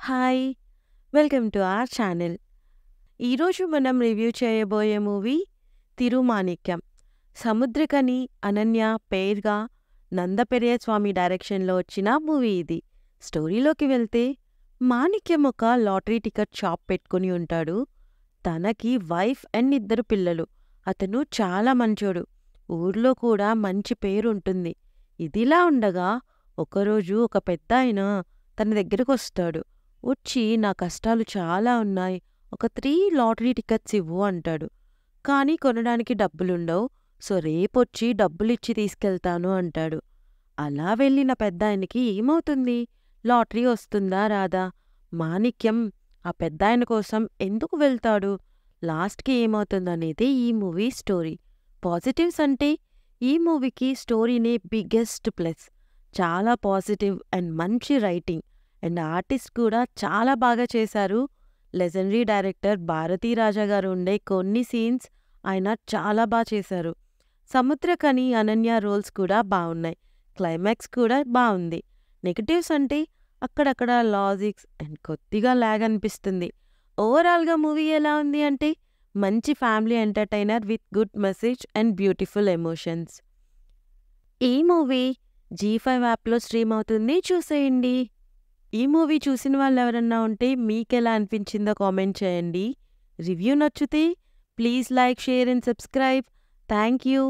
Hi! Welcome to our channel. ఈరోజు మనం review చేయబోయే మూవీ 'తిరుమాణిక్యం'. సముద్రకని, అనన్య పెయిర్‌గా నందపెరియస్వామి డైరెక్షన్‌లో వచ్చిన మూవీ ఇది. స్టోరీలోకి వెళ్తే మాణిక్యం ఒక లాటరీ టికెట్ షాప్ పెట్టుకుని ఉంటాడు. తనకి వైఫ్ అండ్ 2 పిల్లలు. అతను చాలా మంచోడు. ఊర్లో కూడా మంచి పేరుంటుంది. ఇదిలా ఉండగా ఒకరోజు ఒక పెద్దాయన తన దగ్గరకొస్తాడు. వచ్చి నా కష్టాలు చాలా ఉన్నాయి. ఒక 3 లాటరీ టికెట్స్ ఇవ్వు అంటాడు. కానీ కొనడానికి డబ్బులుండవు. సో రేపొచ్చి డబ్బులిచ్చి తీసుకెళ్తాను అంటాడు. అలా వెళ్ళిన పెద్దాయనకి ఏమవుతుంది? లాటరీ వస్తుందా రాదా? మాణిక్యం ఆ పెద్దాయన కోసం ఎందుకు వెళ్తాడు? లాస్ట్‌కి ఏమవుతుందనేదే ఈ మూవీ స్టోరీ. పాజిటివ్స్ అంటే ఈ మూవీకి స్టోరీనే బిగ్గెస్ట్ ప్లస్. చాలా పాజిటివ్ అండ్ మంచి రైటింగ్ అండ్ ఆర్టిస్ట్ కూడా చాలా బాగా చేశారు. లెజెండరీ డైరెక్టర్ భారతీరాజా గారు ఉండే కొన్ని సీన్స్ ఆయన చాలా చేశారు. సముద్రకని, అనన్య రోల్స్ కూడా బావున్నాయి. క్లైమాక్స్ కూడా బావుంది. నెగటివ్స్ అంటే అక్కడక్కడ లాజిక్స్ అండ్ కొద్దిగా ల్యాగ్ అనిపిస్తుంది. ఓవరాల్‌గా మూవీ ఎలా ఉంది అంటే మంచి family entertainer with good message and beautiful emotions. ఈ మూవీ జీ5 యాప్‌లో స్ట్రీమ్ అవుతుంది, చూసేయండి. ఈ మూవీ చూసిన వాళ్ళెవరన్నా ఉంటే మీకెలా అనిపించిందో కామెంట్ చేయండి. రివ్యూ నచ్చితే please like, share and subscribe. Thank you.